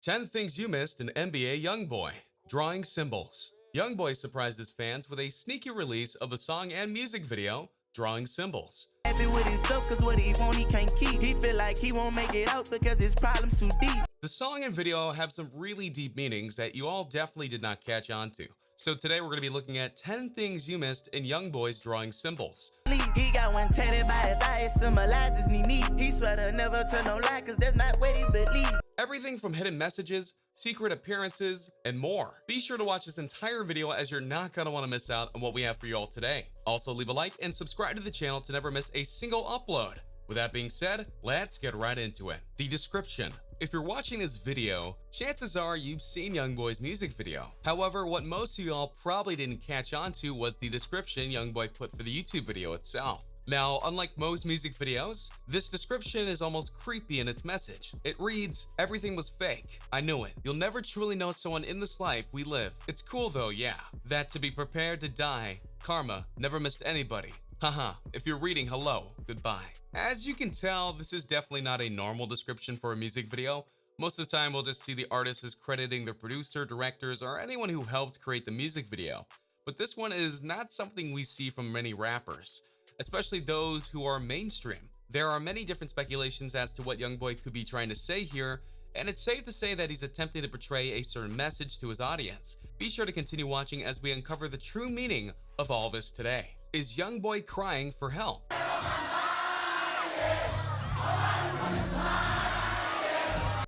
10 Things You Missed in NBA Youngboy. Drawing Symbols. Youngboy surprised his fans with a sneaky release of the song and music video, Drawing Symbols. Happy with himself, cause what he want he can't keep. He feel like he won't make it out because his problem's too deep. The song and video have some really deep meanings that you all definitely did not catch on to. So today we're going to be looking at 10 things you missed in Youngboy's Drawing Symbols. He got one tatted by his eye, it symbolizes knee. He swear to never tell no lie, cause that's not what he believe. Everything from hidden messages, secret appearances, and more. Be sure to watch this entire video as you're not going to want to miss out on what we have for you all today. Also leave a like and subscribe to the channel to never miss a single upload. With that being said, let's get right into it. The description. If you're watching this video, chances are you've seen Youngboy's music video. However, what most of y'all probably didn't catch on to was the description Youngboy put for the YouTube video itself. Now, unlike most music videos, this description is almost creepy in its message. It reads, "Everything was fake. I knew it. You'll never truly know someone in this life we live. It's cool though, yeah. That to be prepared to die. Karma never missed anybody. Haha, if you're reading, hello, goodbye." As you can tell, this is definitely not a normal description for a music video. Most of the time, we'll just see the artist as crediting the producer, directors, or anyone who helped create the music video. But this one is not something we see from many rappers, especially those who are mainstream. There are many different speculations as to what Youngboy could be trying to say here, and it's safe to say that he's attempting to portray a certain message to his audience. Be sure to continue watching as we uncover the true meaning of all this today. Is Youngboy crying for help?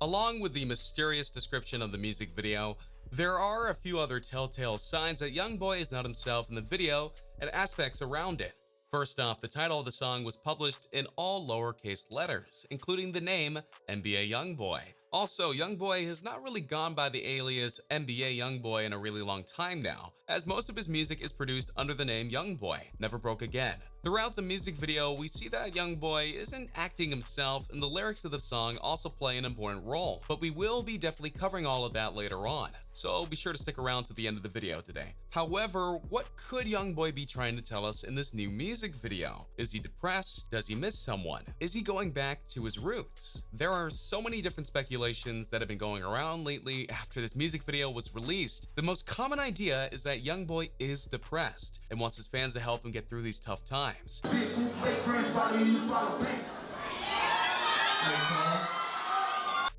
Along with the mysterious description of the music video, there are a few other telltale signs that Youngboy is not himself in the video and aspects around it. First off, the title of the song was published in all lowercase letters, including the name NBA Youngboy. Also, Youngboy has not really gone by the alias NBA Youngboy in a really long time now, as most of his music is produced under the name Youngboy, Never Broke Again. Throughout the music video, we see that Youngboy isn't acting himself, and the lyrics of the song also play an important role, but we will be definitely covering all of that later on, so be sure to stick around to the end of the video today. However, what could Youngboy be trying to tell us in this new music video? Is he depressed? Does he miss someone? Is he going back to his roots? There are so many different speculations that have been going around lately after this music video was released. The most common idea is that Youngboy is depressed and wants his fans to help him get through these tough times.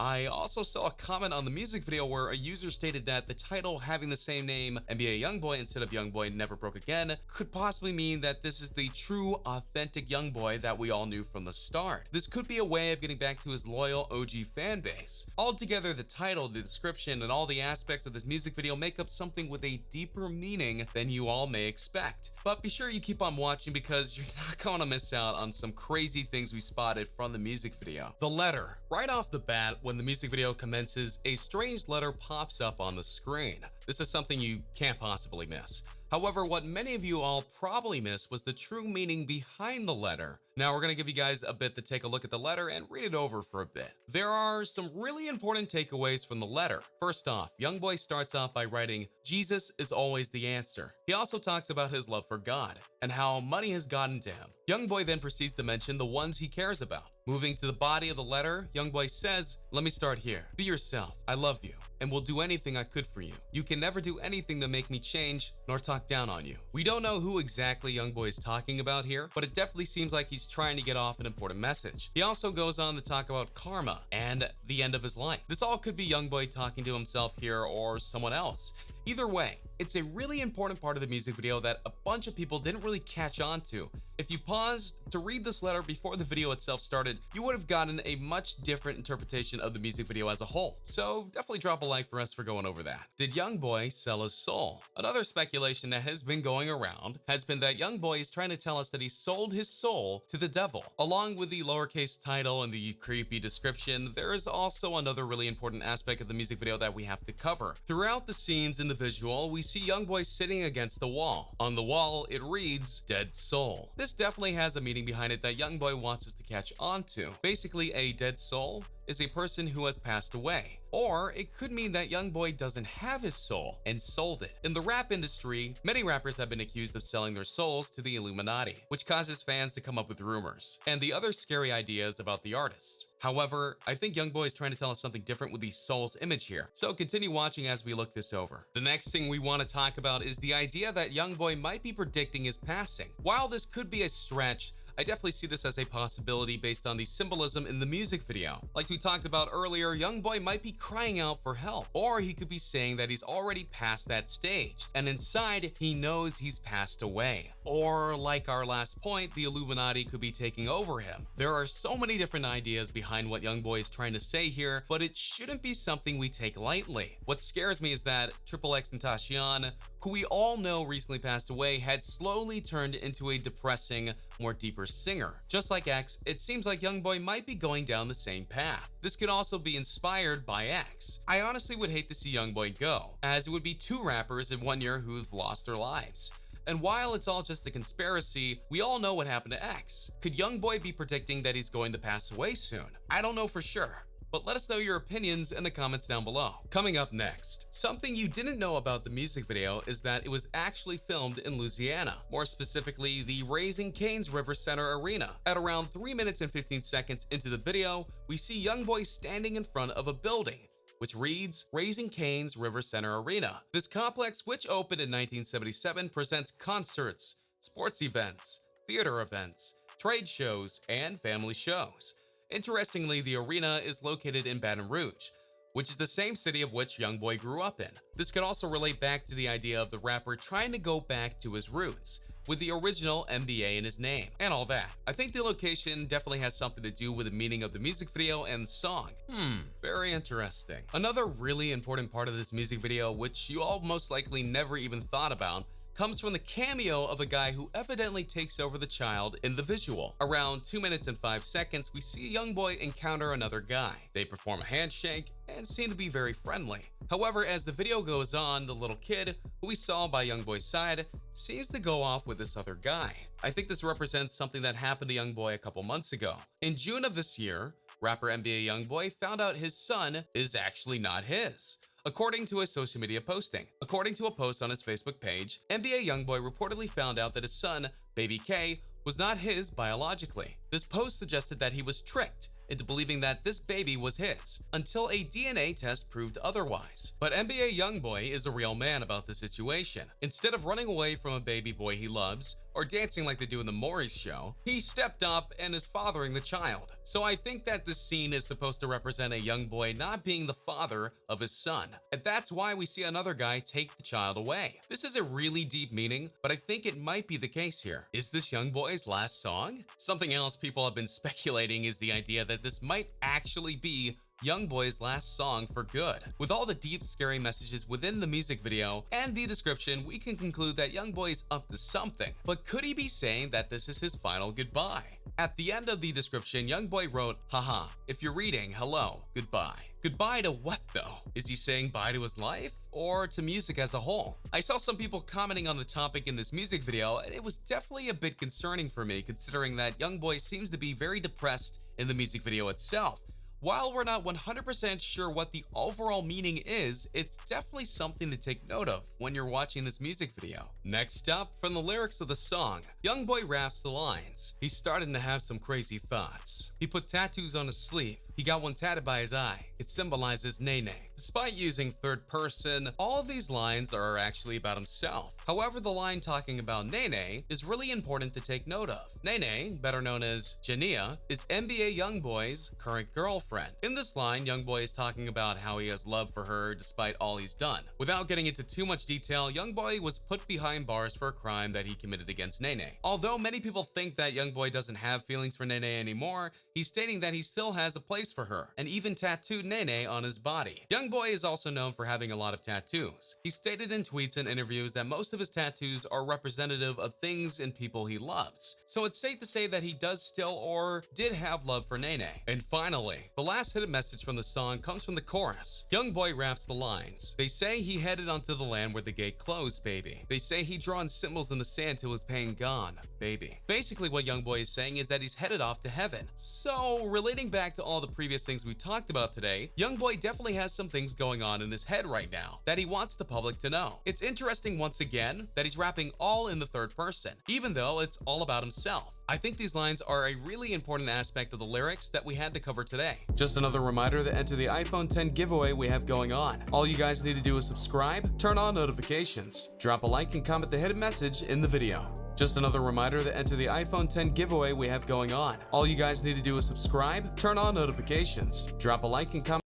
I also saw a comment on the music video where a user stated that the title having the same name, NBA Youngboy, instead of Youngboy Never Broke Again, could possibly mean that this is the true, authentic Youngboy that we all knew from the start. This could be a way of getting back to his loyal OG fan base. Altogether, the title, the description, and all the aspects of this music video make up something with a deeper meaning than you all may expect. But be sure you keep on watching because you're not going to miss out on some crazy things we spotted from the music video. The letter. Right off the bat, when the music video commences, a strange letter pops up on the screen. This is something you can't possibly miss. However, what many of you all probably missed was the true meaning behind the letter. Now we're going to give you guys a bit to take a look at the letter and read it over for a bit. There are some really important takeaways from the letter. First off, Youngboy starts off by writing, "Jesus is always the answer." He also talks about his love for God and how money has gotten to him. Youngboy then proceeds to mention the ones he cares about. Moving to the body of the letter, Youngboy says, "Let me start here. Be yourself. I love you and will do anything I could for you. You can never do anything to make me change nor talk down on you." We don't know who exactly Youngboy is talking about here, but it definitely seems like he's trying to get off an important message. He also goes on to talk about karma and the end of his life. This all could be Youngboy talking to himself here or someone else. Either way, it's a really important part of the music video that a bunch of people didn't really catch on to. If you paused to read this letter before the video itself started, you would have gotten a much different interpretation of the music video as a whole. So definitely drop a like for us for going over that. Did Youngboy sell his soul? Another speculation that has been going around has been that Youngboy is trying to tell us that he sold his soul to the devil. Along with the lowercase title and the creepy description, there is also another really important aspect of the music video that we have to cover. Throughout the scenes in the visual, we see Youngboy sitting against the wall. On the wall, it reads, "Dead Soul." This definitely has a meaning behind it that Youngboy wants us to catch on to. Basically, a dead soul is a person who has passed away. Or it could mean that Youngboy doesn't have his soul and sold it. In the rap industry, many rappers have been accused of selling their souls to the Illuminati, which causes fans to come up with rumors and the other scary ideas about the artists. However, I think Youngboy is trying to tell us something different with the soul's image here, so continue watching as we look this over. The next thing we want to talk about is the idea that Youngboy might be predicting his passing. While this could be a stretch, I definitely see this as a possibility based on the symbolism in the music video. Like we talked about earlier, Youngboy might be crying out for help, or he could be saying that he's already past that stage, and inside, he knows he's passed away. Or like our last point, the Illuminati could be taking over him. There are so many different ideas behind what Youngboy is trying to say here, but it shouldn't be something we take lightly. What scares me is that XXXTentacion, who we all know recently passed away, had slowly turned into a depressing, more deeper singer. Just like X, it seems like Youngboy might be going down the same path. This could also be inspired by X. I honestly would hate to see Youngboy go, as it would be 2 rappers in 1 year who've lost their lives. And while it's all just a conspiracy, we all know what happened to X. Could Youngboy be predicting that he's going to pass away soon? I don't know for sure, but let us know your opinions in the comments down below. Coming up next, something you didn't know about the music video is that it was actually filmed in Louisiana, more specifically the Raising Cane's River Center Arena. At around 3 minutes and 15 seconds into the video, we see Youngboy standing in front of a building, which reads Raising Cane's River Center Arena. This complex, which opened in 1977, presents concerts, sports events, theater events, trade shows, and family shows. Interestingly, the arena is located in Baton Rouge, which is the same city of which Youngboy grew up in. This could also relate back to the idea of the rapper trying to go back to his roots, with the original NBA in his name, and all that. I think the location definitely has something to do with the meaning of the music video and the song. Very interesting. Another really important part of this music video, which you all most likely never even thought about, comes from the cameo of a guy who evidently takes over the child in the visual. Around 2 minutes and 5 seconds, we see Youngboy encounter another guy. They perform a handshake and seem to be very friendly. However, as the video goes on, the little kid, who we saw by Youngboy's side, seems to go off with this other guy. I think this represents something that happened to Youngboy a couple months ago. In June of this year, rapper NBA Youngboy found out his son is actually not his, according to a social media posting. According to a post on his Facebook page, NBA Youngboy reportedly found out that his son, Baby K, was not his biologically. This post suggested that he was tricked into believing that this baby was his, until a DNA test proved otherwise. But NBA Youngboy is a real man about the situation. Instead of running away from a baby boy he loves, or dancing like they do in the Maury's show, he stepped up and is fathering the child. So I think that this scene is supposed to represent a Youngboy not being the father of his son. And that's why we see another guy take the child away. This is a really deep meaning, but I think it might be the case here. Is this Youngboy's last song? Something else people have been speculating is the idea that this might actually be Youngboy's last song for good. With all the deep, scary messages within the music video and the description, we can conclude that Youngboy is up to something. But could he be saying that this is his final goodbye? At the end of the description, Youngboy wrote, "Haha, if you're reading, hello, goodbye." Goodbye to what though? Is he saying bye to his life? Or to music as a whole? I saw some people commenting on the topic in this music video, and it was definitely a bit concerning for me, considering that Youngboy seems to be very depressed in the music video itself. While we're not 100% sure what the overall meaning is, it's definitely something to take note of when you're watching this music video. Next up, from the lyrics of the song, Youngboy raps the lines. He's starting to have some crazy thoughts. He put tattoos on his sleeve. He got one tatted by his eye. It symbolizes Nene. Despite using third person, all of these lines are actually about himself. However, the line talking about Nene is really important to take note of. Nene, better known as Jania, is NBA Youngboy's current girlfriend. In this line, Youngboy is talking about how he has love for her despite all he's done. Without getting into too much detail, Youngboy was put behind bars for a crime that he committed against Nene. Although many people think that Youngboy doesn't have feelings for Nene anymore, he's stating that he still has a place for her, and even tattooed Nene on his body. Youngboy is also known for having a lot of tattoos. He stated in tweets and interviews that most of his tattoos are representative of things and people he loves. So it's safe to say that he does still or did have love for Nene. And finally, the last hidden message from the song comes from the chorus. Youngboy raps the lines. They say he headed onto the land where the gate closed, baby. They say he drawn symbols in the sand till his pain gone, baby. Basically what Youngboy is saying is that he's headed off to heaven. So, relating back to all the previous things we talked about today, Youngboy definitely has some things going on in his head right now that he wants the public to know. It's interesting once again that he's rapping all in the third person, even though it's all about himself. I think these lines are a really important aspect of the lyrics that we had to cover today. Just another reminder to enter the iPhone 10 giveaway we have going on. All you guys need to do is subscribe, turn on notifications, drop a like, and comment the hidden message in the video. Just another reminder to enter the iPhone 10 giveaway we have going on. All you guys need to do is subscribe, turn on notifications, drop a like, and comment